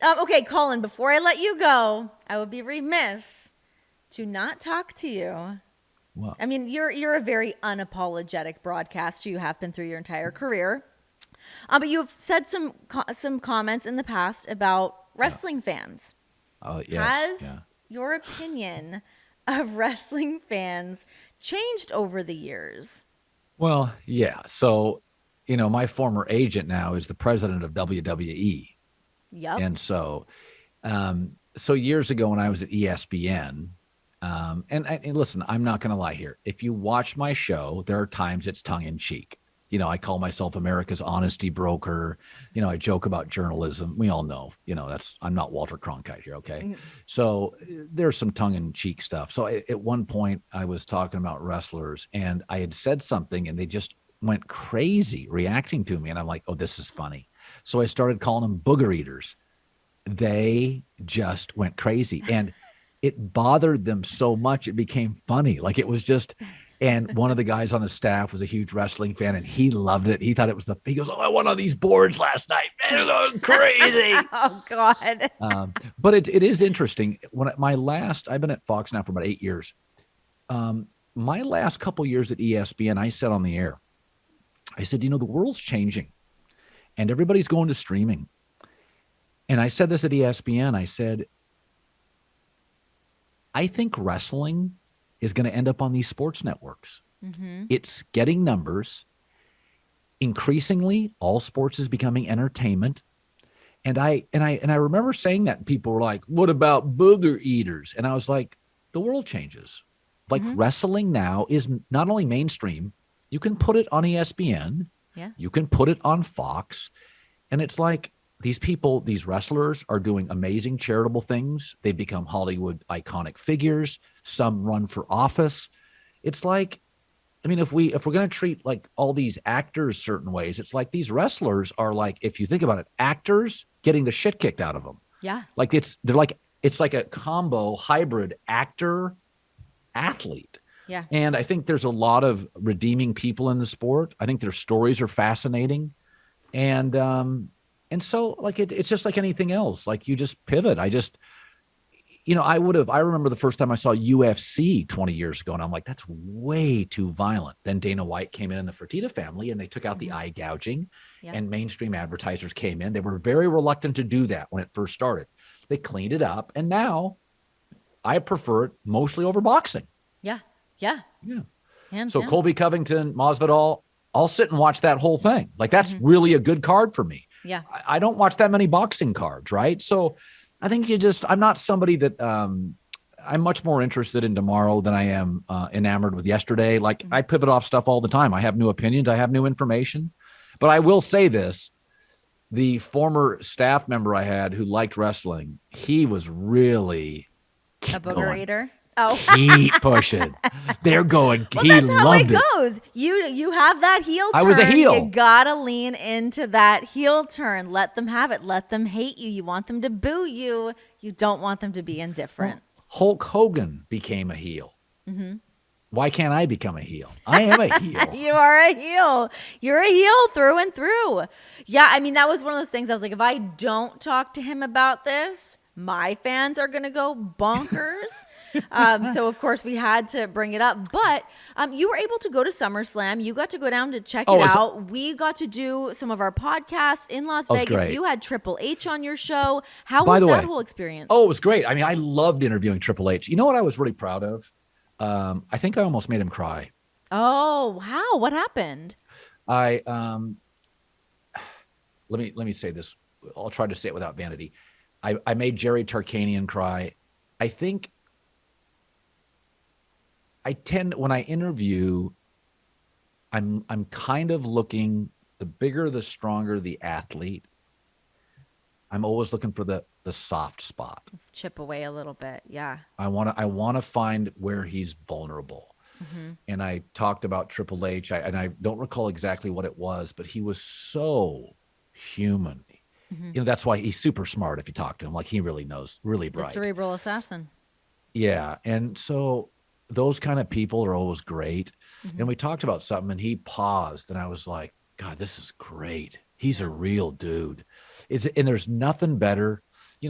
Okay, Colin, before I let you go, I would be remiss to not talk to you. Well, I mean, you're a very unapologetic broadcaster. You have been through your entire career. But you've said some comments in the past about yeah. wrestling fans. Oh, yes. Has Yeah. your opinion of wrestling fans changed over the years? Well, yeah. So, my former agent now is the president of WWE. Yep. And so years ago when I was at ESPN, and listen, I'm not going to lie here. If you watch my show, there are times it's tongue in cheek. I call myself America's honesty broker. I joke about journalism. We all know, I'm not Walter Cronkite here. Okay. Mm. So there's some tongue in cheek stuff. So at one point I was talking about wrestlers and I had said something and they just went crazy reacting to me. And I'm like, oh, this is funny. So I started calling them booger eaters. They just went crazy and it bothered them so much it became funny. Like it was just, and one of the guys on the staff was a huge wrestling fan and he loved it. He thought it was he goes, oh, I went on these boards last night, man, it was crazy. Oh God. But it is interesting. I've been at Fox now for about 8 years. My last couple years at ESPN, I said on the air, I said, the world's changing and everybody's going to streaming. And I said this at ESPN. I said, I think wrestling is going to end up on these sports networks. Mm-hmm. It's getting numbers. Increasingly, all sports is becoming entertainment. And I remember saying that and people were like, what about booger eaters? And I was like, the world changes. Like Mm-hmm. wrestling now is not only mainstream, you can put it on ESPN, Yeah. you can put it on Fox. And it's like these people, these wrestlers are doing amazing charitable things. They've become Hollywood iconic figures. Some run for office. It's like, I mean, if we're going to treat like all these actors certain ways, it's like these wrestlers are like, if you think about it, actors getting the shit kicked out of them. Yeah. Like it's like a combo hybrid actor athlete. Yeah. And I think there's a lot of redeeming people in the sport. I think their stories are fascinating. And so like it's just like anything else. Like you just pivot. I remember the first time I saw UFC 20 years ago and I'm like, that's way too violent. Then Dana White came in the Fertitta family and they took out the eye gouging Yeah. and mainstream advertisers came in. They were very reluctant to do that when it first started. They cleaned it up. And now I prefer it mostly over boxing. Yeah. Yeah. Yeah. Hands So down. Colby Covington, Masvidal, I'll sit and watch that whole thing. Like that's really a good card for me. Yeah. I don't watch that many boxing cards, right? So I think I'm not somebody that I'm much more interested in tomorrow than I am enamored with yesterday. Like I pivot off stuff all the time. I have new opinions. I have new information. But I will say this, the former staff member I had who liked wrestling, he was really A booger going, eater. Oh. keep pushing. They're going, Well, he that's how it loved it. goes. You have that heel turn. I was a heel. You gotta lean into that heel turn. Let them have it. Let them hate you. You want them to boo you. You don't want them to be indifferent. Hulk Hogan became a heel. Why can't I become a heel? I am a heel. You are a heel. You're a heel through and through. Yeah, I mean, that was one of those things I was like, if I don't talk to him about this, my fans are going to go bonkers. So, of course, we had to bring it up. But you were able to go to SummerSlam. You got to go down to check it out. We got to do some of our podcasts in Las Vegas. Great. You had Triple H on your show. How By was the that way, whole experience? Oh, it was great. I mean, I loved interviewing Triple H. You know what I was really proud of? I think I almost made him cry. Oh, wow. What happened? I let me say this. I'll try to say it without vanity. I made Jerry Tarkanian cry. I think when I interview, I'm kind of looking, the bigger, the stronger the athlete. I'm always looking for the soft spot. Let's chip away a little bit. Yeah. I want to find where he's vulnerable. And I talked about Triple H, and I don't recall exactly what it was, but he was so human. That's why he's super smart if you talk to him. Like he really knows, really The bright. cerebral assassin. Yeah. And so those kind of people are always great. And we talked about something and he paused and I was like, God, this is great. He's a real dude. And there's nothing better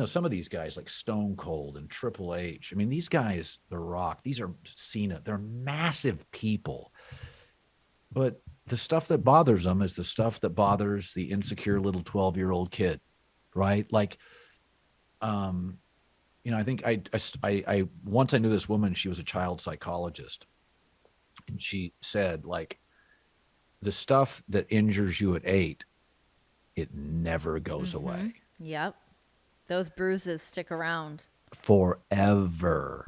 some of these guys like Stone Cold and Triple H. I mean, these guys, The Rock, these are Cena. They're massive people. But the stuff that bothers them is the stuff that bothers the insecure little 12-year-old kid, right? Like, I think I once I knew this woman, she was a child psychologist. And she said, like, the stuff that injures you at 8, it never goes away. Yep. Those bruises stick around Forever.